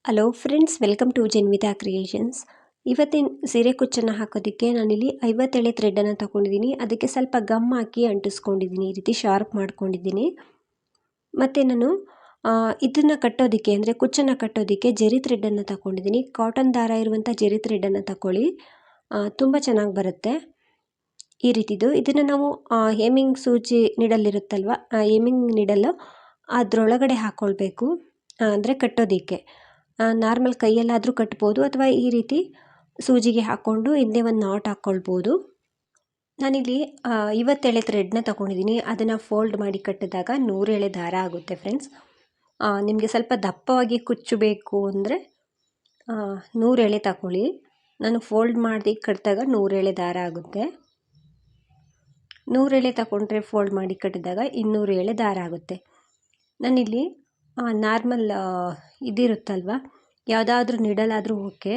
Hello friends, welcome to Janvitha creations. ಇವತ್ತಿನ ಸೀರೆ ಕುಚ್ಚನ್ನು ಹಾಕೋದಕ್ಕೆ ನಾನಿಲ್ಲಿ 50 ಎಳೆ ಥ್ರೆಡನ್ನು ತೊಗೊಂಡಿದ್ದೀನಿ. ಅದಕ್ಕೆ ಸ್ವಲ್ಪ ಗಮ್ ಹಾಕಿ ಅಂಟಿಸ್ಕೊಂಡಿದ್ದೀನಿ, ಈ ರೀತಿ ಶಾರ್ಪ್ ಮಾಡ್ಕೊಂಡಿದ್ದೀನಿ. ಮತ್ತು ನಾನು ಇದನ್ನು ಕಟ್ಟೋದಕ್ಕೆ ಅಂದರೆ ಕುಚ್ಚನ್ನು ಕಟ್ಟೋದಕ್ಕೆ ಜರಿ ಥ್ರೆಡನ್ನು ತಗೊಂಡಿದ್ದೀನಿ. ಕಾಟನ್ ದಾರ ಇರುವಂಥ ಜರಿ ಥ್ರೆಡನ್ನು ತಗೊಳ್ಳಿ, ತುಂಬ ಚೆನ್ನಾಗಿ ಬರುತ್ತೆ ಈ ರೀತಿದು. ಇದನ್ನು ನಾವು ಹೇಮಿಂಗ್ ಸೂಜಿ ನೀಡಲ್ಲಿರುತ್ತಲ್ವ, ಹೇಮಿಂಗ್ ನೀಡಲು ಅದರೊಳಗಡೆ ಹಾಕ್ಕೊಳ್ಬೇಕು, ಅಂದರೆ ಕಟ್ಟೋದಕ್ಕೆ. ನಾರ್ಮಲ್ ಕೈಯಲ್ಲಾದರೂ ಕಟ್ಬೋದು ಅಥವಾ ಈ ರೀತಿ ಸೂಜಿಗೆ ಹಾಕ್ಕೊಂಡು ಹಿಂದೆ ಒಂದು ನಾಟ್ ಹಾಕ್ಕೊಳ್ಬೋದು. ನಾನಿಲ್ಲಿ 50 ಎಳೆ ಥ್ರೆಡ್ನ ತೊಗೊಂಡಿದ್ದೀನಿ. ಅದನ್ನು ಫೋಲ್ಡ್ ಮಾಡಿ ಕಟ್ಟಿದಾಗ 100 ಎಳೆ ದಾರ ಆಗುತ್ತೆ ಫ್ರೆಂಡ್ಸ್. ನಿಮಗೆ ಸ್ವಲ್ಪ ದಪ್ಪವಾಗಿ ಕುಚ್ಚು ಬೇಕು ಅಂದರೆ 100 ಎಳೆ ತಗೊಳ್ಳಿ. ನಾನು ಫೋಲ್ಡ್ ಮಾಡಿ ಕಟ್ಟಿದಾಗ 100 ಎಳೆ ದಾರ ಆಗುತ್ತೆ. 100 ಎಳೆ ತಗೊಂಡ್ರೆ ಫೋಲ್ಡ್ ಮಾಡಿ ಕಟ್ಟಿದಾಗ 200 ಎಳೆ ದಾರ ಆಗುತ್ತೆ. ನಾನಿಲ್ಲಿ ನಾರ್ಮಲ್ ಇದಿರುತ್ತಲ್ವ, ಯಾವುದಾದ್ರೂ ನೀಡಲಾದರೂ ಓಕೆ.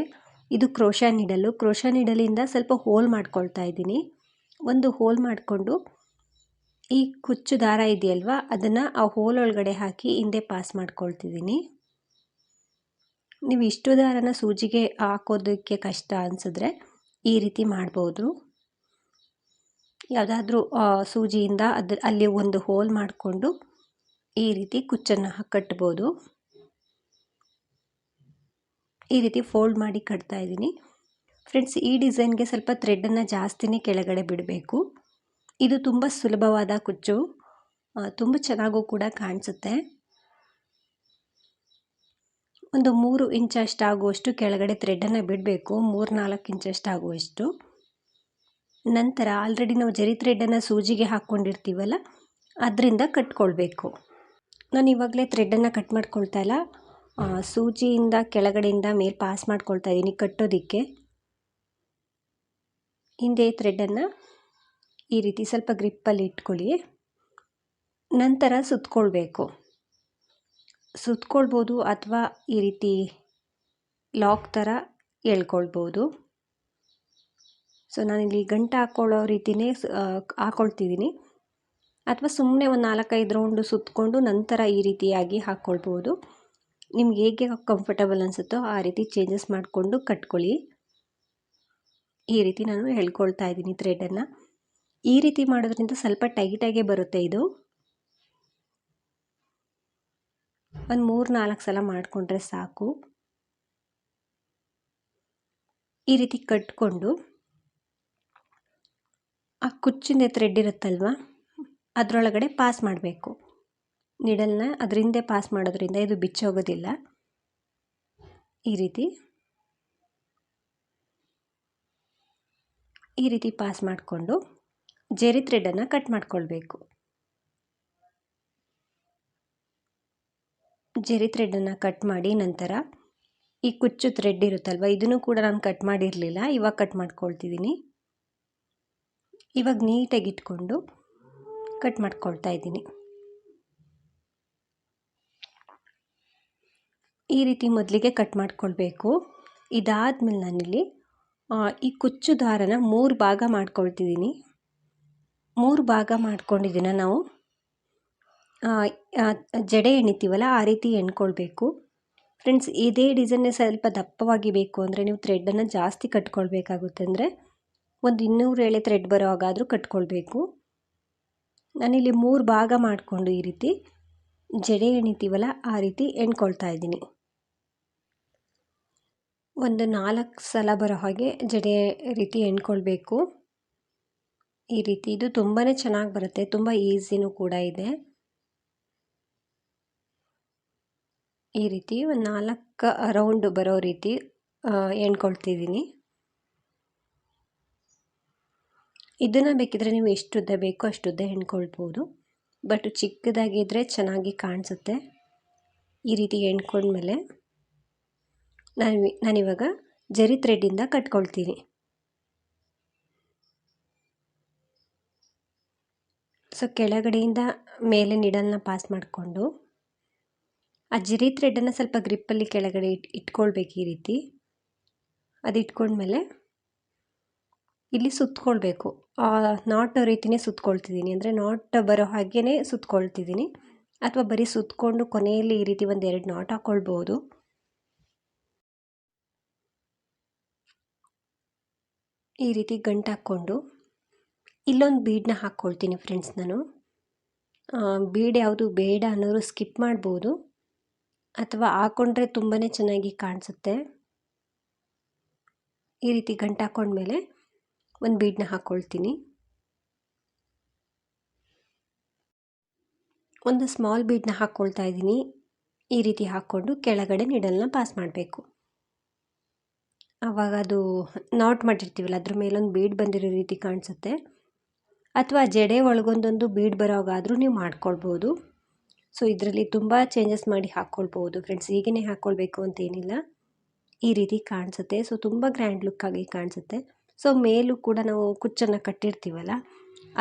ಇದು ಕ್ರೋಶಾ ನೀಡಲು. ಕ್ರೋಶಾ ನೀಡಲಿಂದ ಸ್ವಲ್ಪ ಹೋಲ್ ಮಾಡ್ಕೊಳ್ತಾ ಇದ್ದೀನಿ. ಒಂದು ಹೋಲ್ ಮಾಡಿಕೊಂಡು ಈ ಕುಚ್ಚು ದಾರ ಇದೆಯಲ್ವ, ಅದನ್ನು ಆ ಹೋಲ್ ಒಳಗಡೆ ಹಾಕಿ ಹಿಂದೆ ಪಾಸ್ ಮಾಡ್ಕೊಳ್ತಿದ್ದೀನಿ. ನೀವು ಇಷ್ಟು ದಾರನ ಸೂಜಿಗೆ ಹಾಕೋದಕ್ಕೆ ಕಷ್ಟ ಅನಿಸಿದ್ರೆ ಈ ರೀತಿ ಮಾಡ್ಬೋದು. ಯಾವುದಾದ್ರೂ ಸೂಜಿಯಿಂದ ಅಲ್ಲಿ ಒಂದು ಹೋಲ್ ಮಾಡಿಕೊಂಡು ಈ ರೀತಿ ಕುಚ್ಚನ್ನು ಕಟ್ಬೋದು. ಈ ರೀತಿ ಫೋಲ್ಡ್ ಮಾಡಿ ಕಟ್ತಾ ಇದ್ದೀನಿ ಫ್ರೆಂಡ್ಸ್. ಈ ಡಿಸೈನ್ಗೆ ಸ್ವಲ್ಪ ಥ್ರೆಡನ್ನು ಜಾಸ್ತಿನೇ ಕೆಳಗಡೆ ಬಿಡಬೇಕು. ಇದು ತುಂಬ ಸುಲಭವಾದ ಕುಚ್ಚು, ತುಂಬ ಚೆನ್ನಾಗೂ ಕೂಡ ಕಾಣಿಸುತ್ತೆ. ಒಂದು 3 ಇಂಚಷ್ಟಾಗುವಷ್ಟು ಕೆಳಗಡೆ ಥ್ರೆಡನ್ನು ಬಿಡಬೇಕು, 3-4 ಇಂಚಷ್ಟಾಗುವಷ್ಟು. ನಂತರ ಆಲ್ರೆಡಿ ನಾವು ಜರಿ ಥ್ರೆಡನ್ನು ಸೂಜಿಗೆ ಹಾಕ್ಕೊಂಡಿರ್ತೀವಲ್ಲ, ಅದರಿಂದ ಕಟ್ಕೊಳ್ಬೇಕು. ನಾನು ಇವಾಗಲೇ ಥ್ರೆಡನ್ನು ಕಟ್ ಮಾಡ್ಕೊಳ್ತಾ ಇಲ್ಲ, ಸೂಜಿಯಿಂದ ಕೆಳಗಡೆಯಿಂದ ಮೇಲೆ ಪಾಸ್ ಮಾಡ್ಕೊಳ್ತಾ ಇದ್ದೀನಿ ಕಟ್ಟೋದಕ್ಕೆ. ಹಿಂದೆ ಥ್ರೆಡನ್ನು ಈ ರೀತಿ ಸ್ವಲ್ಪ ಗ್ರಿಪ್ಪಲ್ಲಿ ಇಟ್ಕೊಳ್ಳಿ. ನಂತರ ಸುತ್ಕೊಳ್ಬೋದು ಅಥವಾ ಈ ರೀತಿ ಲಾಕ್ ಥರ ಎಳ್ಕೊಳ್ಬೋದು. ಸೊ ನಾನಿಲ್ಲಿ ಗಂಟು ಹಾಕ್ಕೊಳ್ಳೋ ರೀತಿಯೇ ಹಾಕ್ಕೊಳ್ತಿದ್ದೀನಿ, ಅಥವಾ ಸುಮ್ಮನೆ ಒಂದು 4-5 ರೌಂಡು ಸುತ್ತಕೊಂಡು ನಂತರ ಈ ರೀತಿಯಾಗಿ ಹಾಕ್ಕೊಳ್ಬೋದು. ನಿಮ್ಗೆ ಹೇಗೆ ಕಂಫರ್ಟಬಲ್ ಅನಿಸುತ್ತೋ ಆ ರೀತಿ ಚೇಂಜಸ್ ಮಾಡಿಕೊಂಡು ಕಟ್ಕೊಳ್ಳಿ. ಈ ರೀತಿ ನಾನು ಎಳ್ಕೊಳ್ತಾ ಇದ್ದೀನಿ ಥ್ರೆಡನ್ನು. ಈ ರೀತಿ ಮಾಡೋದ್ರಿಂದ ಸ್ವಲ್ಪ ಟೈಟಾಗೇ ಬರುತ್ತೆ. ಇದು ಒಂದು 3-4 ಸಲ ಮಾಡಿಕೊಂಡ್ರೆ ಸಾಕು. ಈ ರೀತಿ ಕಟ್ಕೊಂಡು ಆ ಕುಚ್ಚಿನ ಥ್ರೆಡ್ ಇರುತ್ತಲ್ವ, ಅದರೊಳಗಡೆ ಪಾಸ್ ಮಾಡಬೇಕು. ನೀಡಲ್ನ ಅದರಿಂದ ಪಾಸ್ ಮಾಡೋದ್ರಿಂದ ಇದು ಬಿಚ್ಚೋಗೋದಿಲ್ಲ. ಈ ರೀತಿ ಪಾಸ್ ಮಾಡಿಕೊಂಡು ಜರಿ ಥ್ರೆಡನ್ನು ಕಟ್ ಮಾಡ್ಕೊಳ್ಬೇಕು. ಜರಿ ಥ್ರೆಡನ್ನು ಕಟ್ ಮಾಡಿ ನಂತರ ಈ ಕುಚ್ಚು ಥ್ರೆಡ್ ಇರುತ್ತಲ್ವ, ಇದನ್ನು ಕೂಡ ನಾನು ಕಟ್ ಮಾಡಿರಲಿಲ್ಲ, ಇವಾಗ ಕಟ್ ಮಾಡ್ಕೊಳ್ತಿದ್ದೀನಿ. ಇವಾಗ ನೀಟಾಗಿ ಇಟ್ಕೊಂಡು ಕಟ್ ಮಾಡ್ಕೊಳ್ತಾ ಇದ್ದೀನಿ. ಈ ರೀತಿ ಮೊದಲಿಗೆ ಕಟ್ ಮಾಡ್ಕೊಳ್ಬೇಕು. ಇದಾದಮೇಲೆ ನಾನಿಲ್ಲಿ ಈ ಕುಚ್ಚು ದಾರನ 3 ಭಾಗ ಮಾಡ್ಕೊಳ್ತಿದ್ದೀನಿ. 3 ಭಾಗ ಮಾಡ್ಕೊಂಡಿದ್ದನ್ನು ನಾವು ಜಡೆ ಎಣಿತೀವಲ್ಲ, ಆ ರೀತಿ ಎಣ್ಕೊಳ್ಬೇಕು ಫ್ರೆಂಡ್ಸ್. ಇದೇ ಡಿಸೈನ್ನೇ ಸ್ವಲ್ಪ ದಪ್ಪವಾಗಿ ಬೇಕು ಅಂದರೆ ನೀವು ಥ್ರೆಡನ್ನು ಜಾಸ್ತಿ ಕಟ್ಕೊಳ್ಬೇಕಾಗುತ್ತೆ. ಅಂದರೆ ಒಂದು 200 ಎಳೆ ಥ್ರೆಡ್ ಬರೋ ಹಾಗಾದರೂ ಕಟ್ಕೊಳ್ಬೇಕು. ನಾನಿಲ್ಲಿ 3 ಭಾಗ ಮಾಡಿಕೊಂಡು ಈ ರೀತಿ ಜಡೆ ಎಣಿತೀವಲ್ಲ ಆ ರೀತಿ ಎಣ್ಕೊಳ್ತಾ ಇದ್ದೀನಿ. ಒಂದು 4 ಸಲ ಬರೋ ಹಾಗೆ ಜಡೆ ರೀತಿ ಎಣ್ಕೊಳ್ಬೇಕು. ಈ ರೀತಿ ಇದು ತುಂಬಾ ಚೆನ್ನಾಗಿ ಬರುತ್ತೆ, ತುಂಬ ಈಸಿನೂ ಕೂಡ ಇದೆ. ಈ ರೀತಿ ಒಂದು 4 ರೌಂಡ್ ಬರೋ ರೀತಿ ಎಣ್ಕೊಳ್ತಿದ್ದೀನಿ. ಇದನ್ನು ಬೇಕಿದ್ರೆ ನೀವು ಎಷ್ಟು ಉದ್ದ ಬೇಕೋ ಅಷ್ಟು ಉದ್ದ ಎಣ್ಕೊಳ್ಬೋದು, ಬಟ್ ಚಿಕ್ಕದಾಗಿದ್ದರೆ ಚೆನ್ನಾಗಿ ಕಾಣಿಸುತ್ತೆ. ಈ ರೀತಿ ಎಣ್ಕೊಂಡ್ಮೇಲೆ ನಾನಿವಾಗ ಜರಿ ಥ್ರೆಡ್ಡಿಂದ ಕಟ್ಕೊಳ್ತೀನಿ. ಸೊ ಕೆಳಗಡೆಯಿಂದ ಮೇಲೆ ನೀಡಲ್ನ ಪಾಸ್ ಮಾಡಿಕೊಂಡು ಆ ಜರಿ ಥ್ರೆಡನ್ನು ಸ್ವಲ್ಪ ಗ್ರಿಪ್ಪಲ್ಲಿ ಕೆಳಗಡೆ ಇಟ್ಕೊಳ್ಬೇಕು. ಈ ರೀತಿ ಅದು ಇಟ್ಕೊಂಡ್ಮೇಲೆ ಇಲ್ಲಿ ಸುತ್ಕೊಳ್ಬೇಕು. ನಾಟ್ ರೀತಿಯೇ ಸುತ್ಕೊಳ್ತಿದ್ದೀನಿ, ಅಂದರೆ ನಾಟ್ ಬರೋ ಹಾಗೇ ಸುತ್ಕೊಳ್ತಿದ್ದೀನಿ, ಅಥವಾ ಬರೀ ಸುತ್ಕೊಂಡು ಕೊನೆಯಲ್ಲಿ ಈ ರೀತಿ 1-2 ನಾಟ್ ಹಾಕ್ಕೊಳ್ಬೋದು. ಈ ರೀತಿ ಗಂಟು ಹಾಕ್ಕೊಂಡು ಇಲ್ಲೊಂದು ಬೀಡನ್ನ ಹಾಕ್ಕೊಳ್ತೀನಿ ಫ್ರೆಂಡ್ಸ್ ನಾನು. ಬೀಡ್ ಯಾವುದು ಬೇಡ ಅನ್ನೋರು ಸ್ಕಿಪ್ ಮಾಡ್ಬೋದು, ಅಥವಾ ಹಾಕ್ಕೊಂಡ್ರೆ ತುಂಬಾ ಚೆನ್ನಾಗಿ ಕಾಣಿಸುತ್ತೆ. ಈ ರೀತಿ ಗಂಟು ಹಾಕ್ಕೊಂಡ್ಮೇಲೆ ಒಂದು ಬೀಡನ್ನ ಹಾಕ್ಕೊಳ್ತೀನಿ. ಒಂದು ಸ್ಮಾಲ್ ಬೀಡನ್ನ ಹಾಕ್ಕೊಳ್ತಾ ಇದ್ದೀನಿ. ಈ ರೀತಿ ಹಾಕ್ಕೊಂಡು ಕೆಳಗಡೆ ನೀಡಲ್ನ ಪಾಸ್ ಮಾಡಬೇಕು. ಆವಾಗ ಅದು ನಾಟ್ ಮಾಡಿರ್ತೀವಲ್ಲ ಅದ್ರ ಮೇಲೊಂದು ಬೀಡ್ ಬಂದಿರೋ ರೀತಿ ಕಾಣಿಸುತ್ತೆ. ಅಥವಾ ಜಡೆ ಒಳಗೊಂದೊಂದು ಬೀಡ್ ಬರೋವಾಗಾದರೂ ನೀವು ಮಾಡ್ಕೊಳ್ಬೋದು. ಸೊ ಇದರಲ್ಲಿ ತುಂಬ ಚೇಂಜಸ್ ಮಾಡಿ ಹಾಕ್ಕೊಳ್ಬೋದು ಫ್ರೆಂಡ್ಸ್, ಹೀಗೇ ಹಾಕ್ಕೊಳ್ಬೇಕು ಅಂತೇನಿಲ್ಲ. ಈ ರೀತಿ ಕಾಣಿಸುತ್ತೆ. ಸೊ ತುಂಬ ಗ್ರ್ಯಾಂಡ್ ಲುಕ್ ಆಗಿ ಕಾಣಿಸುತ್ತೆ. ಸೊ ಮೇಲೂ ಕೂಡ ನಾವು ಕುಚ್ಚನ್ನು ಕಟ್ಟಿರ್ತೀವಲ್ಲ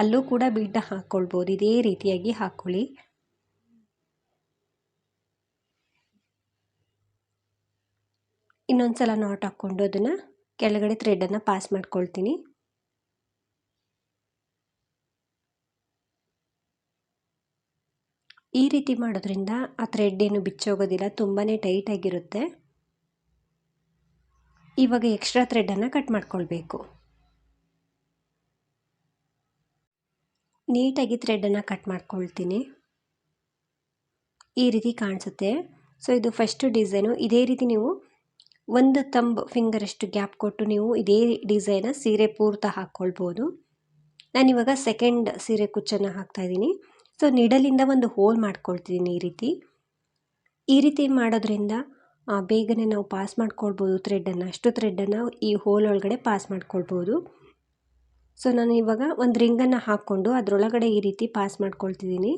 ಅಲ್ಲೂ ಕೂಡ ಬೀಡನ್ನ ಹಾಕ್ಕೊಳ್ಬೋದು. ಇದೇ ರೀತಿಯಾಗಿ ಹಾಕ್ಕೊಳ್ಳಿ. ಇನ್ನೊಂದು ಸಲ ನಾಟ್ ಹಾಕ್ಕೊಂಡು ಅದನ್ನು ಕೆಳಗಡೆ ಥ್ರೆಡನ್ನು ಪಾಸ್ ಮಾಡ್ಕೊಳ್ತೀನಿ. ಈ ರೀತಿ ಮಾಡೋದ್ರಿಂದ ಆ ಥ್ರೆಡ್ ಏನು ಬಿಚ್ಚೋಗೋದಿಲ್ಲ, ತುಂಬಾ ಟೈಟಾಗಿರುತ್ತೆ. ಇವಾಗ ಎಕ್ಸ್ಟ್ರಾ ಥ್ರೆಡನ್ನು ಕಟ್ ಮಾಡ್ಕೊಳ್ಬೇಕು. ನೀಟಾಗಿ ಥ್ರೆಡನ್ನು ಕಟ್ ಮಾಡ್ಕೊಳ್ತೀನಿ. ಈ ರೀತಿ ಕಾಣಿಸುತ್ತೆ. ಸೊ ಇದು ಫಸ್ಟ್ ಡಿಸೈನು. ಇದೇ ರೀತಿ ನೀವು ಒಂದು ಥಂಬ್ ಫಿಂಗರಷ್ಟು ಗ್ಯಾಪ್ ಕೊಟ್ಟು ನೀವು ಇದೇ ಡಿಸೈನ ಸೀರೆ ಪೂರ್ತಿ ಹಾಕ್ಕೊಳ್ಬೋದು. ನಾನಿವಾಗ ಸೆಕೆಂಡ್ ಸೀರೆ ಕುಚ್ಚನ್ನು ಹಾಕ್ತಾಯಿದ್ದೀನಿ. ಸೊ ನಿಡಲಿಂದ ಒಂದು ಹೋಲ್ ಮಾಡ್ಕೊಳ್ತಿದ್ದೀನಿ. ಈ ರೀತಿ ಮಾಡೋದ್ರಿಂದ ಬೇಗನೆ ನಾವು ಪಾಸ್ ಮಾಡ್ಕೊಳ್ಬೋದು ಥ್ರೆಡನ್ನು. ಅಷ್ಟು ಥ್ರೆಡನ್ನು ಈ ಹೋಲ್ ಒಳಗಡೆ ಪಾಸ್ ಮಾಡ್ಕೊಳ್ಬೋದು. ಸೊ ನಾನು ಇವಾಗ ಒಂದು ರಿಂಗನ್ನು ಹಾಕ್ಕೊಂಡು ಅದರೊಳಗಡೆ ಈ ರೀತಿ ಪಾಸ್ ಮಾಡ್ಕೊಳ್ತಿದ್ದೀನಿ.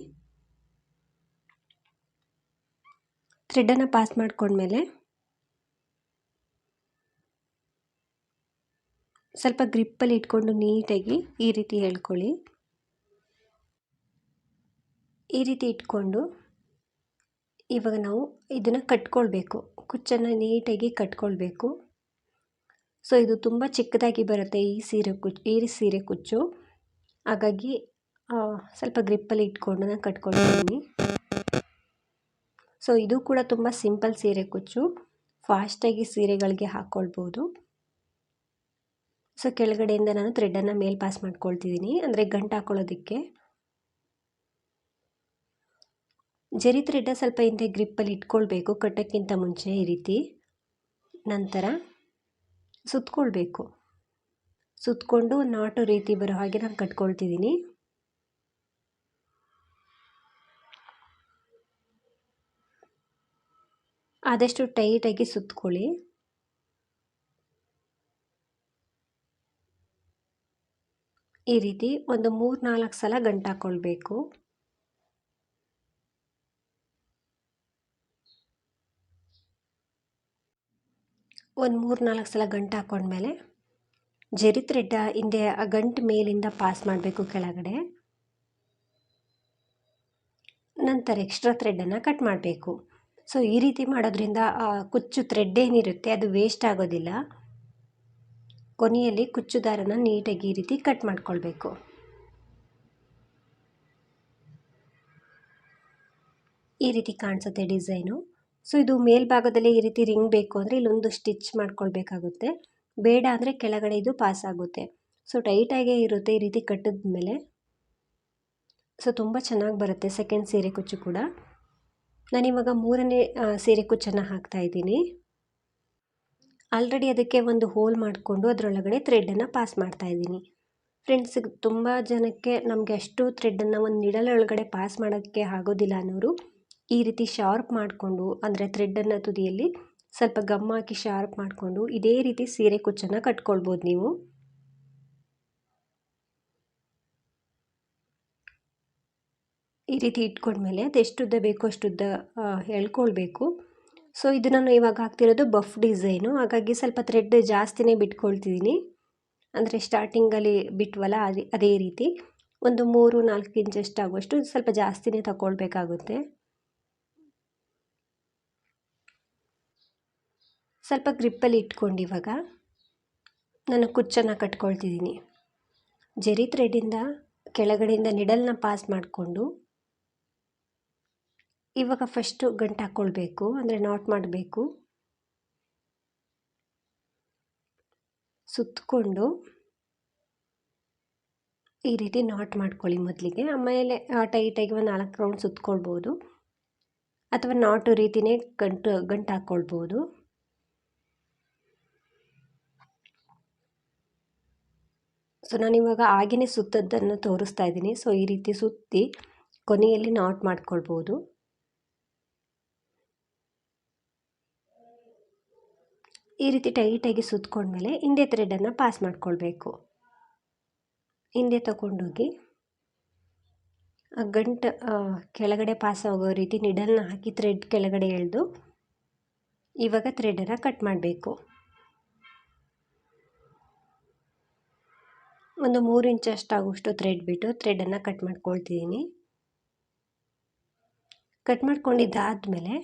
ಥ್ರೆಡನ್ನು ಪಾಸ್ ಮಾಡ್ಕೊಂಡ್ಮೇಲೆ ಸ್ವಲ್ಪ ಗ್ರಿಪ್ಪಲ್ಲಿ ಇಟ್ಕೊಂಡು ನೀಟಾಗಿ ಈ ರೀತಿ ಎಳ್ಕೊಳ್ಳಿ. ಈ ರೀತಿ ಇಟ್ಕೊಂಡು ಇವಾಗ ನಾವು ಇದನ್ನು ಕಟ್ಕೊಳ್ಬೇಕು. ಕುಚ್ಚನ್ನು ನೀಟಾಗಿ ಕಟ್ಕೊಳ್ಬೇಕು. ಸೊ ಇದು ತುಂಬ ಚಿಕ್ಕದಾಗಿ ಬರುತ್ತೆ ಈ ಸೀರೆ ಕುಚ್ಚು. ಹಾಗಾಗಿ ಸ್ವಲ್ಪ ಗ್ರಿಪ್ಪಲ್ಲಿ ಇಟ್ಕೊಂಡು ನಾನು ಕಟ್ಕೊಳ್ತೀನಿ. ಸೊ ಇದು ಕೂಡ ತುಂಬ ಸಿಂಪಲ್ ಸೀರೆ ಕುಚ್ಚು, ಫಾಸ್ಟಾಗಿ ಸೀರೆಗಳಿಗೆ ಹಾಕ್ಕೊಳ್ಬೋದು. ಸೊ ಕೆಳಗಡೆಯಿಂದ ನಾನು ಥ್ರೆಡನ್ನು ಮೇಲೆ ಪಾಸ್ ಮಾಡ್ಕೊಳ್ತಿದ್ದೀನಿ, ಅಂದರೆ ಗಂಟು ಹಾಕ್ಕೊಳ್ಳೋದಕ್ಕೆ. ಜರಿ ಥ್ರೆಡ್ಡ ಸ್ವಲ್ಪ ಹಿಂದೆ ಗ್ರಿಪ್ಪಲ್ಲಿ ಇಟ್ಕೊಳ್ಬೇಕು ಕಟ್ಟೋಕ್ಕಿಂತ ಮುಂಚೆ. ಈ ರೀತಿ ನಂತರ ಸುತ್ಕೊಳ್ಬೇಕು. ಸುತ್ತಕೊಂಡು ನಾಟು ರೀತಿ ಬರೋ ಹಾಗೆ ನಾನು ಕಟ್ಕೊಳ್ತಿದ್ದೀನಿ. ಆದಷ್ಟು ಟೈಟಾಗಿ ಸುತ್ಕೊಳ್ಳಿ. ಈ ರೀತಿ ಒಂದು 3-4 ಸಲ ಗಂಟು ಹಾಕ್ಕೊಳ್ಬೇಕು. ಒಂದು 3-4 ಸಲ ಗಂಟು ಹಾಕ್ಕೊಂಡ್ಮೇಲೆ ಜರಿ ಥ್ರೆಡ್ಡ ಹಿಂದೆ ಆ ಗಂಟು ಮೇಲಿಂದ ಪಾಸ್ ಮಾಡಬೇಕು ಕೆಳಗಡೆ. ನಂತರ ಎಕ್ಸ್ಟ್ರಾ ಥ್ರೆಡನ್ನು ಕಟ್ ಮಾಡಬೇಕು. ಸೊ ಈ ರೀತಿ ಮಾಡೋದ್ರಿಂದ ಆ ಕುಚ್ಚು ಥ್ರೆಡ್ ಏನಿರುತ್ತೆ ಅದು ವೇಸ್ಟ್ ಆಗೋದಿಲ್ಲ. ಕೊನೆಯಲ್ಲಿ ಕುಚ್ಚು ದಾರನ ನೀಟಾಗಿ ಈ ರೀತಿ ಕಟ್ ಮಾಡ್ಕೊಳ್ಬೇಕು. ಈ ರೀತಿ ಕಾಣಿಸುತ್ತೆ ಡಿಸೈನು. ಸೊ ಇದು ಮೇಲ್ಭಾಗದಲ್ಲಿ ಈ ರೀತಿ ರಿಂಗ್ ಬೇಕು ಅಂದರೆ ಇಲ್ಲೊಂದು ಸ್ಟಿಚ್ ಮಾಡ್ಕೊಳ್ಬೇಕಾಗುತ್ತೆ. ಬೇಡ ಅಂದರೆ ಕೆಳಗಡೆ ಇದು ಪಾಸ್ ಆಗುತ್ತೆ. ಸೊ ಟೈಟಾಗೇ ಇರುತ್ತೆ ಈ ರೀತಿ ಕಟ್ಟಿದ ಮೇಲೆ. ಸೊ ತುಂಬ ಚೆನ್ನಾಗಿ ಬರುತ್ತೆ ಸೆಕೆಂಡ್ ಸೀರೆ ಕುಚ್ಚು ಕೂಡ. ನಾನಿವಾಗ 3ನೇ ಸೀರೆ ಕುಚ್ಚನ್ನು ಹಾಕ್ತಾಯಿದ್ದೀನಿ. ಆಲ್ರೆಡಿ ಅದಕ್ಕೆ ಒಂದು ಹೋಲ್ ಮಾಡಿಕೊಂಡು ಅದರೊಳಗಡೆ ಥ್ರೆಡನ್ನು ಪಾಸ್ ಮಾಡ್ತಾಯಿದ್ದೀನಿ. ಫ್ರೆಂಡ್ಸ್, ತುಂಬ ಜನಕ್ಕೆ ನಮಗೆ ಅಷ್ಟು ಥ್ರೆಡನ್ನು ಒಂದು ನಿಡಲೊಳಗಡೆ ಪಾಸ್ ಮಾಡೋಕ್ಕೆ ಆಗೋದಿಲ್ಲ ಅನ್ನೋರು ಈ ರೀತಿ ಶಾರ್ಪ್ ಮಾಡಿಕೊಂಡು, ಅಂದರೆ ಥ್ರೆಡನ್ನು ತುದಿಯಲ್ಲಿ ಸ್ವಲ್ಪ ಗಮ್ ಹಾಕಿ ಶಾರ್ಪ್ ಮಾಡಿಕೊಂಡು ಇದೇ ರೀತಿ ಸೀರೆ ಕುಚ್ಚನ್ನು ಕಟ್ಕೊಳ್ಬೋದು ನೀವು. ಈ ರೀತಿ ಇಟ್ಕೊಂಡ್ಮೇಲೆ ಅದೆಷ್ಟು ಉದ್ದ ಬೇಕೋ ಅಷ್ಟುದ್ದ ಎಳ್ಕೊಳ್ಬೇಕು. ಸೊ ಇದು ನಾನು ಇವಾಗ ಹಾಕ್ತಿರೋದು ಬಫ್ ಡಿಸೈನು, ಹಾಗಾಗಿ ಸ್ವಲ್ಪ ಥ್ರೆಡ್ ಜಾಸ್ತಿನೇ ಬಿಟ್ಕೊಳ್ತಿದ್ದೀನಿ. ಅಂದರೆ ಸ್ಟಾರ್ಟಿಂಗಲ್ಲಿ ಬಿಟ್ವಲ್ಲ ಅದೇ ರೀತಿ ಒಂದು 3-4 ಇಂಚಷ್ಟು ಆಗುವಷ್ಟು ಸ್ವಲ್ಪ ಜಾಸ್ತಿನೇ ತಗೊಳ್ಬೇಕಾಗುತ್ತೆ. ಸ್ವಲ್ಪ ಗ್ರಿಪ್ಪಲ್ಲಿ ಇಟ್ಕೊಂಡು ಇವಾಗ ನಾನು ಕುಚ್ಚನ್ನು ಕಟ್ಕೊಳ್ತಿದ್ದೀನಿ. ಜರಿ ಥ್ರೆಡ್ಡಿಂದ ಕೆಳಗಡೆಯಿಂದ ನಿಡಲ್ನ ಪಾಸ್ ಮಾಡಿಕೊಂಡು ಇವಾಗ ಫಸ್ಟು ಗಂಟು ಹಾಕ್ಕೊಳ್ಬೇಕು, ಅಂದರೆ ನಾಟ್ ಮಾಡಬೇಕು. ಸುತ್ತಕೊಂಡು ಈ ರೀತಿ ನಾಟ್ ಮಾಡ್ಕೊಳ್ಳಿ ಮೊದಲಿಗೆ. ಆಮೇಲೆ ಟೈಟಾಗಿ ಒಂದು 4 ರೌಂಡ್ ಸುತ್ಕೊಳ್ಬೋದು, ಅಥವಾ ನಾಟು ರೀತಿಯೇ ಗಂಟು ಹಾಕ್ಕೊಳ್ಬೋದು. ಸೊ ನಾನಿವಾಗ ಹಾಗೆಯೇ ಸುತ್ತದ್ದನ್ನು ತೋರಿಸ್ತಾ ಇದ್ದೀನಿ. ಸೊ ಈ ರೀತಿ ಸುತ್ತಿ ಕೊನೆಯಲ್ಲಿ ನಾಟ್ ಮಾಡ್ಕೊಳ್ಬೋದು. ಈ ರೀತಿ ಟೈಟಾಗಿ ಸುತ್ಕೊಂಡ್ಮೇಲೆ ಹಿಂದೆ ಥ್ರೆಡನ್ನು ಪಾಸ್ ಮಾಡ್ಕೊಳ್ಬೇಕು. ಹಿಂದೆ ತಗೊಂಡೋಗಿ ಗಂಟು ಕೆಳಗಡೆ ಪಾಸ್ ಆಗೋ ರೀತಿ ನಿಡಲ್ನ ಹಾಕಿ ಥ್ರೆಡ್ ಕೆಳಗಡೆ ಎಳೆದು ಇವಾಗ ಥ್ರೆಡನ್ನು ಕಟ್ ಮಾಡಬೇಕು. ಒಂದು 3 ಇಂಚಷ್ಟಾಗುವಷ್ಟು ಥ್ರೆಡ್ ಬಿಟ್ಟು ಥ್ರೆಡನ್ನು ಕಟ್ ಮಾಡ್ಕೊಳ್ತಿದ್ದೀನಿ. ಕಟ್ ಮಾಡ್ಕೊಂಡಿದ್ದಾದಮೇಲೆ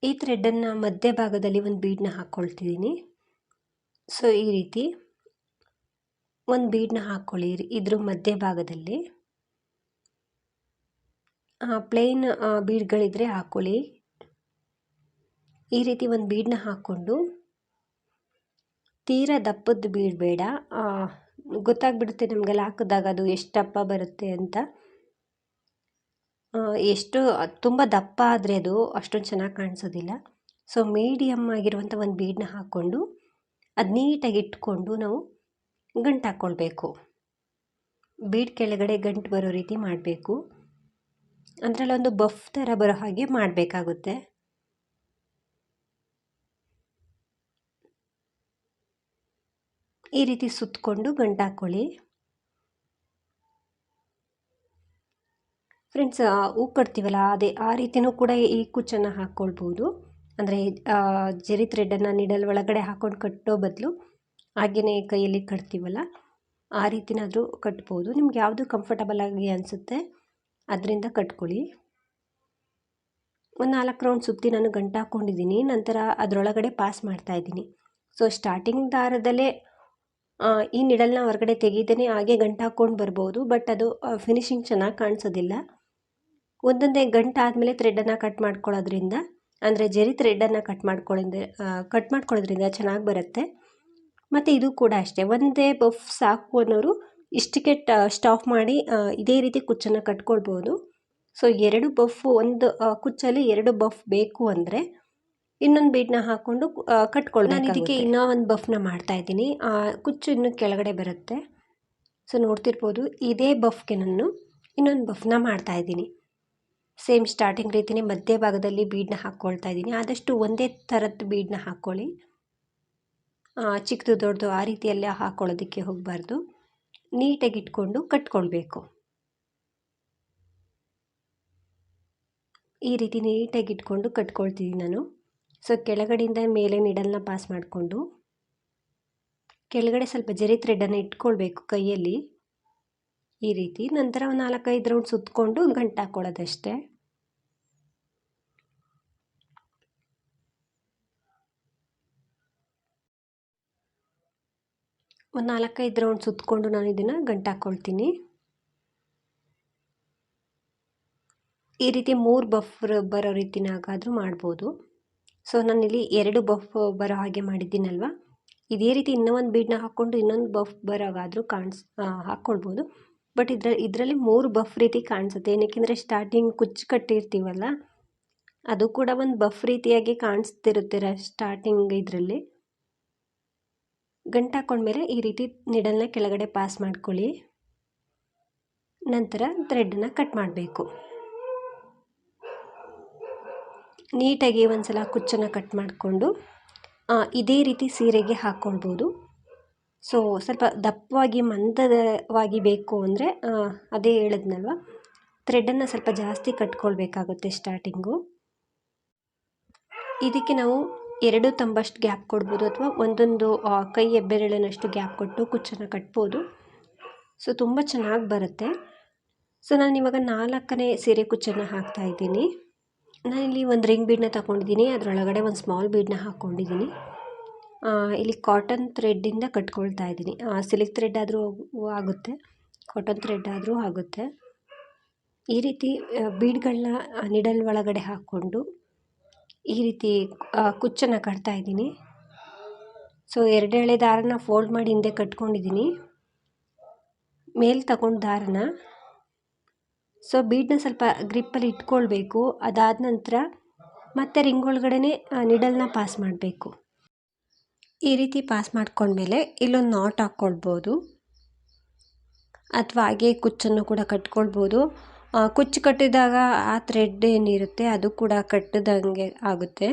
ಈ ಥ್ರೆಡನ್ನು ಮಧ್ಯಭಾಗದಲ್ಲಿ ಒಂದು ಬೀಡನ್ನ ಹಾಕ್ಕೊಳ್ತಿದ್ದೀನಿ. ಸೊ ಈ ರೀತಿ ಒಂದು ಬೀಡನ್ನ ಹಾಕ್ಕೊಳ್ಳಿ. ಇದ್ರ ಮಧ್ಯಭಾಗದಲ್ಲಿ ಪ್ಲೇನ್ ಬೀಡ್ಗಳಿದ್ರೆ ಹಾಕ್ಕೊಳ್ಳಿ. ಈ ರೀತಿ ಒಂದು ಬೀಡನ್ನ ಹಾಕ್ಕೊಂಡು ತೀರಾ ದಪ್ಪದ ಬೀಡ್ ಬೇಡ, ಗೊತ್ತಾಗ್ಬಿಡುತ್ತೆ ನಮಗೆಲ್ಲ ಹಾಕಿದಾಗ ಅದು ಎಷ್ಟು ದಪ್ಪ ಬರುತ್ತೆ ಅಂತ. ಎಷ್ಟು ತುಂಬ ದಪ್ಪ ಆದರೆ ಅದು ಅಷ್ಟೊಂದು ಚೆನ್ನಾಗಿ ಕಾಣಿಸೋದಿಲ್ಲ. ಸೊ ಮೀಡಿಯಮ್ ಆಗಿರುವಂಥ ಒಂದು ಬೀಡನ್ನ ಹಾಕ್ಕೊಂಡು ಅದು ನೀಟಾಗಿ ಇಟ್ಕೊಂಡು ನಾವು ಗಂಟು ಹಾಕ್ಕೊಳ್ಬೇಕು. ಬೀಡ್ ಕೆಳಗಡೆ ಗಂಟು ಬರೋ ರೀತಿ ಮಾಡಬೇಕು. ಅದರಲ್ಲೊಂದು ಬಫ್ ಥರ ಬರೋ ಹಾಗೆ ಮಾಡಬೇಕಾಗುತ್ತೆ. ಈ ರೀತಿ ಸುತ್ತಕೊಂಡು ಗಂಟು ಹಾಕ್ಕೊಳ್ಳಿ. ಫ್ರೆಂಡ್ಸ್, ಹೂ ಕಟ್ತೀವಲ್ಲ ಆ ರೀತಿಯೂ ಕೂಡ ಈ ಕುಚ್ಚನ್ನು ಹಾಕ್ಕೊಳ್ಬೋದು. ಅಂದರೆ ಜರಿ ಥ್ರೆಡನ್ನು ನೀಡಲ್ ಒಳಗಡೆ ಹಾಕ್ಕೊಂಡು ಕಟ್ಟೋ ಬದಲು ಹಾಗೆಯೇ ಕೈಯಲ್ಲಿ ಕಟ್ತೀವಲ್ಲ ಆ ರೀತಿನಾದರೂ ಕಟ್ಬೋದು. ನಿಮ್ಗೆ ಯಾವುದು ಕಂಫರ್ಟಬಲ್ ಆಗಿ ಅನಿಸುತ್ತೆ ಅದರಿಂದ ಕಟ್ಕೊಳ್ಳಿ. ಒಂದು 4 ರೌಂಡ್ ಸುತ್ತಿ ನಾನು ಗಂಟು ಹಾಕ್ಕೊಂಡಿದ್ದೀನಿ. ನಂತರ ಅದರೊಳಗಡೆ ಪಾಸ್ ಮಾಡ್ತಾಯಿದ್ದೀನಿ. ಸೊ ಸ್ಟಾರ್ಟಿಂಗ್ ದಾರದಲ್ಲೇ ಈ ನಿಡಲ್ನ ಹೊರಗಡೆ ತೆಗೆದೇ ಹಾಗೆ ಗಂಟು ಹಾಕ್ಕೊಂಡು ಬರ್ಬೋದು, ಬಟ್ ಅದು ಫಿನಿಶಿಂಗ್ ಚೆನ್ನಾಗಿ ಕಾಣಿಸೋದಿಲ್ಲ. ಒಂದೊಂದೇ ಗಂಟು ಆದಮೇಲೆ ಥ್ರೆಡನ್ನು ಕಟ್ ಮಾಡ್ಕೊಳ್ಳೋದ್ರಿಂದ, ಅಂದರೆ ಜರಿ ಥ್ರೆಡನ್ನು ಕಟ್ ಮಾಡ್ಕೊಳ್ಳೋದ್ರಿಂದ ಚೆನ್ನಾಗಿ ಬರುತ್ತೆ. ಮತ್ತು ಇದು ಕೂಡ ಅಷ್ಟೇ, ಒಂದೇ ಬಫ್ ಸಾಕು ಅನ್ನೋರು ಇಷ್ಟಕ್ಕೆ ಸ್ಟಾಪ್ ಮಾಡಿ ಇದೇ ರೀತಿ ಕುಚ್ಚನ್ನು ಕಟ್ಕೊಳ್ಬೋದು. ಸೊ 2 ಬಫ್, ಒಂದು ಕುಚ್ಚಲ್ಲಿ 2 ಬಫ್ ಬೇಕು ಅಂದರೆ ಇನ್ನೊಂದು ಬೀಡನ್ನ ಹಾಕ್ಕೊಂಡು ಕಟ್ಕೊಳ್ಬೇಕು. ನಾನು ಇದಕ್ಕೆ ಇನ್ನೂ ಒಂದು ಬಫ್ನ ಮಾಡ್ತಾಯಿದ್ದೀನಿ. ಕುಚ್ಚು ಇನ್ನೂ ಕೆಳಗಡೆ ಬರುತ್ತೆ. ಸೊ ನೋಡ್ತಿರ್ಬೋದು, ಇದೇ ಬಫ್ಗೆ ನಾನು ಇನ್ನೊಂದು ಬಫ್ನ ಮಾಡ್ತಾಯಿದ್ದೀನಿ. ಸೇಮ್ ಸ್ಟಾರ್ಟಿಂಗ್ ರೀತಿಯೇ ಮಧ್ಯಭಾಗದಲ್ಲಿ ಬೀಡನ್ನ ಹಾಕ್ಕೊಳ್ತಾ ಇದ್ದೀನಿ. ಆದಷ್ಟು ಒಂದೇ ಥರದ್ದು ಬೀಡನ್ನ ಹಾಕ್ಕೊಳ್ಳಿ. ಚಿಕ್ಕದು ದೊಡ್ಡದು ಆ ರೀತಿಯೆಲ್ಲ ಹಾಕ್ಕೊಳ್ಳೋದಕ್ಕೆ ಹೋಗಬಾರ್ದು. ನೀಟಾಗಿ ಇಟ್ಕೊಂಡು ಕಟ್ಕೊಳ್ಬೇಕು. ಈ ರೀತಿ ನೀಟಾಗಿ ಇಟ್ಕೊಂಡು ಕಟ್ಕೊಳ್ತಿದ್ದೀನಿ ನಾನು. ಸೊ ಕೆಳಗಡೆಯಿಂದ ಮೇಲೆ ನಿಡಲ್ನ ಪಾಸ್ ಮಾಡಿಕೊಂಡು ಕೆಳಗಡೆ ಸ್ವಲ್ಪ ಜರಿ ಥ್ರೆಡನ್ನು ಇಟ್ಕೊಳ್ಬೇಕು ಕೈಯಲ್ಲಿ ಈ ರೀತಿ. ನಂತರ ಒಂದು 4-5 ರೌಂಡ್ ಸುತ್ತಕೊಂಡು ಗಂಟು ಹಾಕ್ಕೊಳ್ಳೋದಷ್ಟೇ. ಒಂದು 4-5 ರೌಂಡ್ ಸುತ್ತಕೊಂಡು ನಾನು ಇದನ್ನು ಗಂಟು ಹಾಕ್ಕೊಳ್ತೀನಿ. ಈ ರೀತಿ 3 ಬಫ್ ಬರೋ ರೀತಿನಾಗಾದರೂ ಮಾಡ್ಬೋದು. ಸೊ ನಾನಿಲ್ಲಿ 2 ಬಫ್ ಬರೋ ಹಾಗೆ ಮಾಡಿದ್ದೀನಲ್ವ, ಇದೇ ರೀತಿ ಇನ್ನೂ ಒಂದು ಬೀಡನ್ನ ಹಾಕ್ಕೊಂಡು ಇನ್ನೊಂದು ಬಫ್ ಬರೋಗಾದರೂ ಹಾಕ್ಕೊಳ್ಬೋದು. ಬಟ್ ಇದರಲ್ಲಿ 3 ಬಫ್ ರೀತಿ ಕಾಣಿಸುತ್ತೆ. ಏನಕ್ಕೆಂದರೆ ಸ್ಟಾರ್ಟಿಂಗ್ ಕುಚ್ಚು ಕಟ್ಟಿರ್ತೀವಲ್ಲ, ಅದು ಕೂಡ ಒಂದು ಬಫ್ ರೀತಿಯಾಗಿ ಕಾಣಿಸ್ತಿರುತ್ತೆ ಸ್ಟಾರ್ಟಿಂಗ್. ಇದರಲ್ಲಿ ಗಂಟು ಹಾಕ್ಕೊಂಡ್ಮೇಲೆ ಈ ರೀತಿ ನಿಡಲ್ನ ಕೆಳಗಡೆ ಪಾಸ್ ಮಾಡ್ಕೊಳ್ಳಿ. ನಂತರ ಥ್ರೆಡನ್ನು ಕಟ್ ಮಾಡಬೇಕು. ನೀಟಾಗಿ ಒಂದು ಸಲ ಕುಚ್ಚನ್ನು ಕಟ್ ಮಾಡಿಕೊಂಡು ಇದೇ ರೀತಿ ಸೀರೆಗೆ ಹಾಕ್ಕೊಳ್ಬೋದು. ಸೊ ಸ್ವಲ್ಪ ದಪ್ಪವಾಗಿ ಮಂದವಾಗಿ ಬೇಕು ಅಂದರೆ ಅದೇ ಹೇಳಿದ್ನಲ್ವ, ಥ್ರೆಡನ್ನು ಸ್ವಲ್ಪ ಜಾಸ್ತಿ ಕಟ್ಕೊಳ್ಬೇಕಾಗುತ್ತೆ ಸ್ಟಾರ್ಟಿಂಗು. ಇದಕ್ಕೆ ನಾವು 2 ತಂಬಷ್ಟು ಗ್ಯಾಪ್ ಕೊಡ್ಬೋದು, ಅಥವಾ ಒಂದೊಂದು ಕೈ ಹೆಬ್ಬೆರಳಿನಷ್ಟು ಗ್ಯಾಪ್ ಕೊಟ್ಟು ಕುಚ್ಚನ್ನು ಕಟ್ಬೋದು. ಸೊ ತುಂಬ ಚೆನ್ನಾಗಿ ಬರುತ್ತೆ. ಸೊ ನಾನು ಇವಾಗ 4ನೇ ಸೀರೆ ಕುಚ್ಚನ್ನು ಹಾಕ್ತಾಯಿದ್ದೀನಿ. ನಾನಿಲ್ಲಿ ಒಂದು ರಿಂಗ್ ಬೀಡನ್ನ ತಗೊಂಡಿದ್ದೀನಿ. ಅದರೊಳಗಡೆ ಒಂದು ಸ್ಮಾಲ್ ಬೀಡನ್ನ ಹಾಕ್ಕೊಂಡಿದ್ದೀನಿ. ಇಲ್ಲಿ ಕಾಟನ್ ಥ್ರೆಡ್ಡಿಂದ ಕಟ್ಕೊಳ್ತಾ ಇದ್ದೀನಿ. ಸಿಲ್ಕ್ ಥ್ರೆಡ್ ಆದರೂ ಆಗುತ್ತೆ, ಕಾಟನ್ ಥ್ರೆಡ್ ಆದರೂ ಆಗುತ್ತೆ. ಈ ರೀತಿ ಬೀಡ್ಗಳನ್ನ ನಿಡಲ್ ಒಳಗಡೆ ಹಾಕ್ಕೊಂಡು ಈ ರೀತಿ ಕುಚ್ಚನ್ನು ಕಟ್ತಾ ಇದ್ದೀನಿ. ಸೊ 2 ಎಳೆ ದಾರನ ಫೋಲ್ಡ್ ಮಾಡಿ ಹಿಂದೆ ಕಟ್ಕೊಂಡಿದ್ದೀನಿ. ಮೇಲೆ ತಗೊಂಡು ದಾರನ ಸೊ ಬೀಡನ್ನ ಸ್ವಲ್ಪ ಗ್ರಿಪ್ಪಲ್ಲಿ ಇಟ್ಕೊಳ್ಬೇಕು. ಅದಾದ ನಂತರ ಮತ್ತೆ ರಿಂಗ್ ಒಳಗಡೆ ನಿಡಲ್ನ ಪಾಸ್ ಮಾಡಬೇಕು. ಈ ರೀತಿ ಪಾಸ್ ಮಾಡ್ಕೊಂಡ್ಮೇಲೆ ಇಲ್ಲೊಂದು ನಾಟ್ ಹಾಕ್ಕೊಳ್ಬೋದು ಅಥವಾ ಹಾಗೆ ಕುಚ್ಚನ್ನು ಕೂಡ ಕಟ್ಕೊಳ್ಬೋದು. ಕುಚ್ಚು ಕಟ್ಟಿದಾಗ ಆ ಥ್ರೆಡ್ ಏನಿರುತ್ತೆ ಅದು ಕೂಡ ಕಟ್ಟಿದಂಗೆ ಆಗುತ್ತೆ.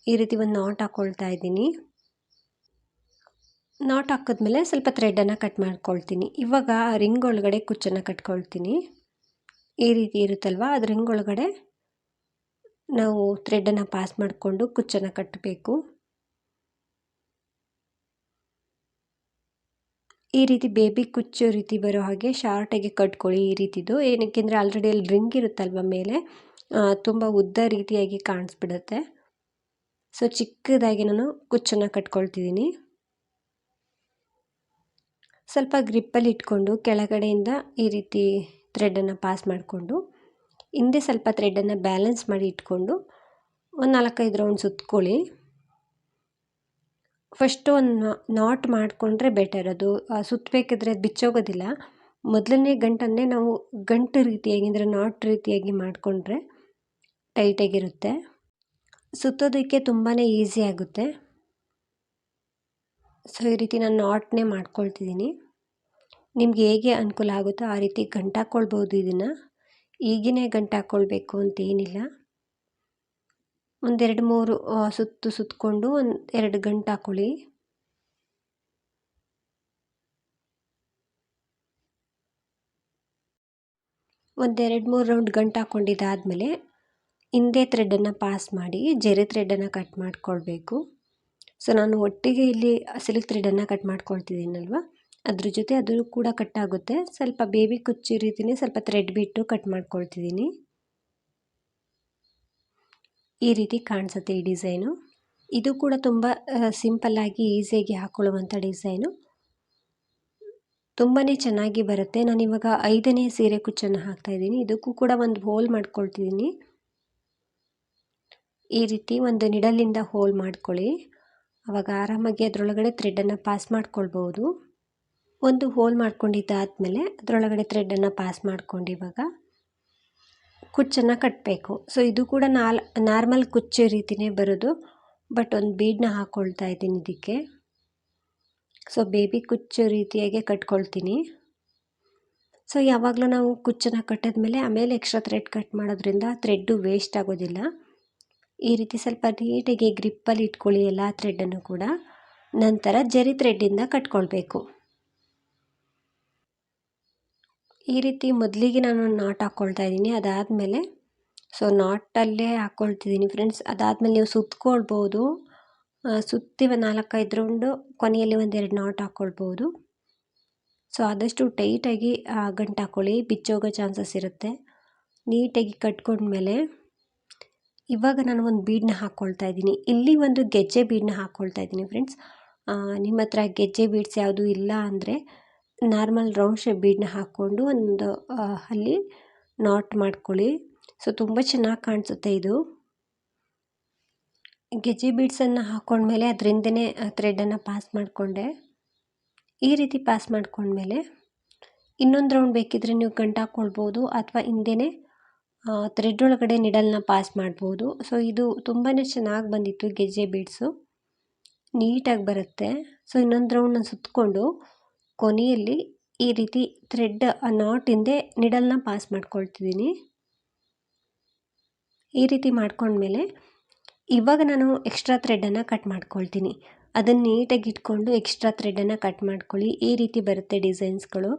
ಈ ರೀತಿ ಒಂದು ನಾಟ್ ಹಾಕ್ಕೊಳ್ತಾ ಇದ್ದೀನಿ. ನಾಟ್ ಹಾಕಿದ್ಮೇಲೆ ಸ್ವಲ್ಪ ಥ್ರೆಡನ್ನು ಕಟ್ ಮಾಡ್ಕೊಳ್ತೀನಿ. ಇವಾಗ ರಿಂಗ್ ಒಳಗಡೆ ಕುಚ್ಚನ್ನು ಕಟ್ಕೊಳ್ತೀನಿ. ಈ ರೀತಿ ಇರುತ್ತಲ್ವ, ಅದು ರಿಂಗ್ ಒಳಗಡೆ ನಾವು ಥ್ರೆಡನ್ನು ಪಾಸ್ ಮಾಡಿಕೊಂಡು ಕುಚ್ಚನ್ನು ಕಟ್ಟಬೇಕು. ಈ ರೀತಿ ಬೇಬಿ ಕುಚ್ಚು ರೀತಿ ಬರೋ ಹಾಗೆ ಶಾರ್ಟಾಗಿ ಕಟ್ಕೊಳ್ಳಿ. ಈ ರೀತಿದು ಏನಕ್ಕೆಂದರೆ ಆಲ್ರೆಡಿ ಅಲ್ಲಿ ರಿಂಗ್ ಇರುತ್ತಲ್ವ ಮೇಲೆ, ತುಂಬ ಉದ್ದ ರೀತಿಯಾಗಿ ಕಾಣಿಸ್ಬಿಡುತ್ತೆ. ಸೊ ಚಿಕ್ಕದಾಗಿ ನಾನು ಕುಚ್ಚನ್ನು ಕಟ್ಕೊಳ್ತಿದ್ದೀನಿ. ಸ್ವಲ್ಪ ಗ್ರಿಪ್ಪಲ್ಲಿ ಇಟ್ಕೊಂಡು ಕೆಳಗಡೆಯಿಂದ ಈ ರೀತಿ ಥ್ರೆಡನ್ನು ಪಾಸ್ ಮಾಡಿಕೊಂಡು ಹಿಂದೆ ಸ್ವಲ್ಪ ಥ್ರೆಡನ್ನು ಬ್ಯಾಲೆನ್ಸ್ ಮಾಡಿ ಇಟ್ಕೊಂಡು ಒಂದು 4-5 ರೌಂಡ್ ಸುತ್ಕೊಳ್ಳಿ. ಫಸ್ಟು ಒಂದು ನಾಟ್ ಮಾಡಿಕೊಂಡ್ರೆ ಬೆಟರ್. ಅದು ಸುತ್ತಬೇಕಿದ್ರೆ ಬಿಚ್ಚೋಗೋದಿಲ್ಲ. ಮೊದಲನೇ ಗಂಟನ್ನೇ ನಾವು ಗಂಟು ರೀತಿಯಾಗಿ ಅಂದರೆ ನಾಟ್ ರೀತಿಯಾಗಿ ಮಾಡಿಕೊಂಡ್ರೆ ಟೈಟಾಗಿರುತ್ತೆ. ಸುತ್ತೋದಕ್ಕೆ ತುಂಬಾ ಈಸಿ ಆಗುತ್ತೆ. ಸೊ ಈ ರೀತಿ ನಾನು ನಾಟ್ನೇ ಮಾಡ್ಕೊಳ್ತಿದ್ದೀನಿ. ನಿಮ್ಗೆ ಹೇಗೆ ಅನುಕೂಲ ಆಗುತ್ತೋ ಆ ರೀತಿ ಗಂಟು ಹಾಕ್ಕೊಳ್ಬೋದು. ಇದನ್ನು ಈಗಿನೇ ಗಂಟು ಹಾಕ್ಕೊಳ್ಬೇಕು ಅಂತೇನಿಲ್ಲ. 1-2-3 ಸುತ್ತು ಸುತ್ತಕೊಂಡು 2 ಗಂಟು ಹಾಕ್ಕೊಳ್ಳಿ. ಒಂದು 2-3 ರೌಂಡ್ ಗಂಟು ಹಾಕ್ಕೊಂಡಿದ್ದಾದಮೇಲೆ ಹಿಂದೆ ಥ್ರೆಡನ್ನು ಪಾಸ್ ಮಾಡಿ ಜರಿ ಥ್ರೆಡನ್ನು ಕಟ್ ಮಾಡ್ಕೊಳ್ಬೇಕು. ಸೊ ನಾನು ಒಟ್ಟಿಗೆ ಇಲ್ಲಿ ಸಿಲ್ಕ್ ಥ್ರೆಡನ್ನು ಕಟ್ ಮಾಡ್ಕೊಳ್ತಿದ್ದೀನಲ್ವ, ಅದ್ರ ಜೊತೆ ಅದು ಕೂಡ ಕಟ್ ಆಗುತ್ತೆ. ಸ್ವಲ್ಪ ಬೇಬಿ ಕುಚ್ಚು ರೀತಿಯೇ ಸ್ವಲ್ಪ ಥ್ರೆಡ್ ಬಿಟ್ಟು ಕಟ್ ಮಾಡ್ಕೊಳ್ತಿದ್ದೀನಿ. ಈ ರೀತಿ ಕಾಣಿಸುತ್ತೆ ಈ ಡಿಸೈನು. ಇದು ಕೂಡ ತುಂಬ ಸಿಂಪಲ್ಲಾಗಿ ಈಸಿಯಾಗಿ ಹಾಕ್ಕೊಳ್ಳುವಂಥ ಡಿಸೈನು. ತುಂಬಾ ಚೆನ್ನಾಗಿ ಬರುತ್ತೆ. ನಾನಿವಾಗ 5ನೇ ಸೀರೆ ಕುಚ್ಚನ್ನು ಹಾಕ್ತಾಯಿದ್ದೀನಿ. ಇದಕ್ಕೂ ಕೂಡ ಒಂದು ಹೋಲ್ ಮಾಡ್ಕೊಳ್ತಿದ್ದೀನಿ. ಈ ರೀತಿ ಒಂದು ನಿಡಲಿಂದ ಹೋಲ್ ಮಾಡ್ಕೊಳ್ಳಿ. ಆವಾಗ ಆರಾಮಾಗಿ ಅದರೊಳಗಡೆ ಥ್ರೆಡನ್ನು ಪಾಸ್ ಮಾಡ್ಕೊಳ್ಬೋದು. ಒಂದು ಹೋಲ್ ಮಾಡ್ಕೊಂಡಿದ್ದಾದಮೇಲೆ ಅದರೊಳಗಡೆ ಥ್ರೆಡನ್ನು ಪಾಸ್ ಮಾಡ್ಕೊಂಡು ಇವಾಗ ಕುಚ್ಚನ್ನು ಕಟ್ಟಬೇಕು. ಸೊ ಇದು ಕೂಡ ನಾರ್ಮಲ್ ಕುಚ್ಚು ರೀತಿಯೇ ಬರೋದು, ಬಟ್ ಒಂದು ಬೀಡನ್ನ ಹಾಕ್ಕೊಳ್ತಾ ಇದ್ದೀನಿ ಇದಕ್ಕೆ. ಸೊ ಬೇಬಿ ಕುಚ್ಚು ರೀತಿಯಾಗಿ ಕಟ್ಕೊಳ್ತೀನಿ. ಸೊ ಯಾವಾಗಲೂ ನಾವು ಕುಚ್ಚನ್ನು ಕಟ್ಟಿದ್ಮೇಲೆ ಆಮೇಲೆ ಎಕ್ಸ್ಟ್ರಾ ಥ್ರೆಡ್ ಕಟ್ ಮಾಡೋದ್ರಿಂದ ಥ್ರೆಡ್ಡು ವೇಸ್ಟ್ ಆಗೋದಿಲ್ಲ. ಈ ರೀತಿ ಸ್ವಲ್ಪ ನೀಟಾಗಿ ಗ್ರಿಪ್ಪಲ್ಲಿ ಇಟ್ಕೊಳ್ಳಿ ಎಲ್ಲ ಥ್ರೆಡನ್ನು ಕೂಡ. ನಂತರ ಜರಿ ಥ್ರೆಡ್ಡಿಂದ ಕಟ್ಕೊಳ್ಬೇಕು. ಈ ರೀತಿ ಮೊದಲಿಗೆ ನಾನು ನಾಟ್ ಹಾಕ್ಕೊಳ್ತಾ ಇದ್ದೀನಿ. ಅದಾದಮೇಲೆ ಸೊ ನಾಟಲ್ಲೇ ಹಾಕ್ಕೊಳ್ತಿದ್ದೀನಿ ಫ್ರೆಂಡ್ಸ್. ಅದಾದಮೇಲೆ ನೀವು ಸುತ್ಕೊಳ್ಬೋದು. ಸುತ್ತಿ ಒಂದು 4-5 ರೌಂಡು ಕೊನೆಯಲ್ಲಿ 1-2 ನಾಟ್ ಹಾಕ್ಕೊಳ್ಬೋದು. ಸೊ ಆದಷ್ಟು ಟೈಟಾಗಿ ಗಂಟು ಹಾಕ್ಕೊಳ್ಳಿ, ಬಿಚ್ಚೋಗೋ ಚಾನ್ಸಸ್ ಇರುತ್ತೆ. ನೀಟಾಗಿ ಕಟ್ಕೊಂಡ್ಮೇಲೆ ಇವಾಗ ನಾನು ಒಂದು ಬೀಡನ್ನ ಹಾಕ್ಕೊಳ್ತಾ ಇದ್ದೀನಿ. ಇಲ್ಲಿ ಒಂದು ಗೆಜ್ಜೆ ಬೀಡನ್ನ ಹಾಕ್ಕೊಳ್ತಾ ಇದ್ದೀನಿ ಫ್ರೆಂಡ್ಸ್. ನಿಮ್ಮ ಹತ್ರ ಗೆಜ್ಜೆ ಬೀಡ್ಸ್ ಯಾವುದೂ ಇಲ್ಲ ಅಂದರೆ ನಾರ್ಮಲ್ ರೌಂಡ್ ಶೇಪ್ ಬೀಡನ್ನ ಹಾಕ್ಕೊಂಡು ಒಂದು ಅಲ್ಲಿ ನಾಟ್ ಮಾಡ್ಕೊಳ್ಳಿ. ಸೊ ತುಂಬ ಚೆನ್ನಾಗಿ ಕಾಣಿಸುತ್ತೆ ಇದು. ಗೆಜ್ಜೆ ಬೀಡ್ಸನ್ನು ಹಾಕ್ಕೊಂಡ್ಮೇಲೆ ಅದರಿಂದನೇ ಥ್ರೆಡನ್ನು ಪಾಸ್ ಮಾಡಿಕೊಂಡೆ. ಈ ರೀತಿ ಪಾಸ್ ಮಾಡ್ಕೊಂಡ್ಮೇಲೆ ಇನ್ನೊಂದು ರೌಂಡ್ ಬೇಕಿದ್ರೆ ನೀವು ಗಂಟು ಹಾಕ್ಕೊಳ್ಬೋದು ಅಥವಾ ಹಿಂದೆನೇ ಥ್ರೆಡ್ ಒಳಗಡೆ ನಿಡಲ್ನ ಪಾಸ್ ಮಾಡ್ಬೋದು. ಸೊ ಇದು ತುಂಬಾ ಚೆನ್ನಾಗಿ ಬಂದಿತ್ತು ಗೆಜ್ಜೆ ಬೀಡ್ಸು, ನೀಟಾಗಿ ಬರುತ್ತೆ. ಸೊ ಇನ್ನೊಂದು ರೌಂಡ್ನ ಸುತ್ತಕೊಂಡು ಕೊನೆಯಲ್ಲಿ ಈ ರೀತಿ ಥ್ರೆಡ್ ನಾಟ್ ಹಿಂದೆ ನಿಡಲ್ನ ಪಾಸ್ ಮಾಡ್ಕೊಳ್ತಿದ್ದೀನಿ. ಈ ರೀತಿ ಮಾಡ್ಕೊಂಡ್ಮೇಲೆ ಇವಾಗ ನಾನು ಎಕ್ಸ್ಟ್ರಾ ಥ್ರೆಡನ್ನು ಕಟ್ ಮಾಡ್ಕೊಳ್ತೀನಿ. ಅದನ್ನು ನೀಟಾಗಿ ಇಟ್ಕೊಂಡು ಎಕ್ಸ್ಟ್ರಾ ಥ್ರೆಡನ್ನು ಕಟ್ ಮಾಡ್ಕೊಳ್ಳಿ. ಈ ರೀತಿ ಬರುತ್ತೆ ಡಿಸೈನ್ಸ್ಗಳು.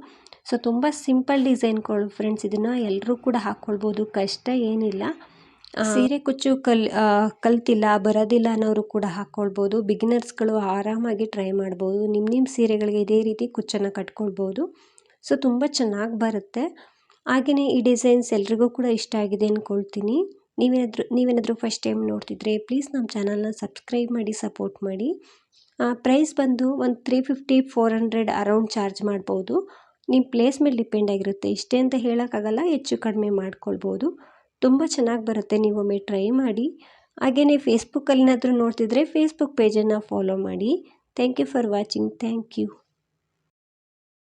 ಸೊ ತುಂಬ ಸಿಂಪಲ್ ಡಿಸೈನ್ಗಳು ಫ್ರೆಂಡ್ಸ್. ಇದನ್ನು ಎಲ್ಲರೂ ಕೂಡ ಹಾಕ್ಕೊಳ್ಬೋದು, ಕಷ್ಟ ಏನಿಲ್ಲ. ಸೀರೆ ಕುಚ್ಚು ಕಲ್ತಿಲ್ಲ ಬರೋದಿಲ್ಲ ಅನ್ನೋರು ಕೂಡ ಹಾಕ್ಕೊಳ್ಬೋದು. ಬಿಗಿನರ್ಸ್ಗಳು ಆರಾಮಾಗಿ ಟ್ರೈ ಮಾಡ್ಬೋದು. ನಿಮ್ಮ ಸೀರೆಗಳಿಗೆ ಇದೇ ರೀತಿ ಕುಚ್ಚನ್ನು ಕಟ್ಕೊಳ್ಬೋದು. ಸೊ ತುಂಬ ಚೆನ್ನಾಗಿ ಬರುತ್ತೆ. ಹಾಗೆಯೇ ಈ ಡಿಸೈನ್ಸ್ ಎಲ್ರಿಗೂ ಕೂಡ ಇಷ್ಟ ಆಗಿದೆ ಅಂದ್ಕೊಳ್ತೀನಿ. ನೀವೇನಾದರೂ ಫಸ್ಟ್ ಟೈಮ್ ನೋಡ್ತಿದ್ರೆ ಪ್ಲೀಸ್ ನಮ್ಮ ಚಾನಲ್ನ ಸಬ್ಸ್ಕ್ರೈಬ್ ಮಾಡಿ ಸಪೋರ್ಟ್ ಮಾಡಿ. ಪ್ರೈಸ್ ಬಂದು ಒಂದು 350-400 ಅರೌಂಡ್ ಚಾರ್ಜ್ ಮಾಡ್ಬೋದು. ನಿಮ್ಮ ಪ್ಲೇಸ್ ಮೇಲೆ ಡಿಪೆಂಡ್ ಆಗಿರುತ್ತೆ. ಇಷ್ಟೇ ಅಂತ ಹೇಳೋಕ್ಕಾಗಲ್ಲ, ಹೆಚ್ಚು ಕಡಿಮೆ ಮಾಡ್ಕೊಳ್ಬೋದು. ತುಂಬ ಚೆನ್ನಾಗಿ ಬರುತ್ತೆ, ನೀವೊಮ್ಮೆ ಟ್ರೈ ಮಾಡಿ. ಹಾಗೆಯೇ ಫೇಸ್ಬುಕ್ಕಲ್ಲಿ ಏನಾದರೂ ನೋಡ್ತಿದ್ರೆ ಫೇಸ್ಬುಕ್ ಪೇಜನ್ನು ಫಾಲೋ ಮಾಡಿ. Thank you for watching. Thank you.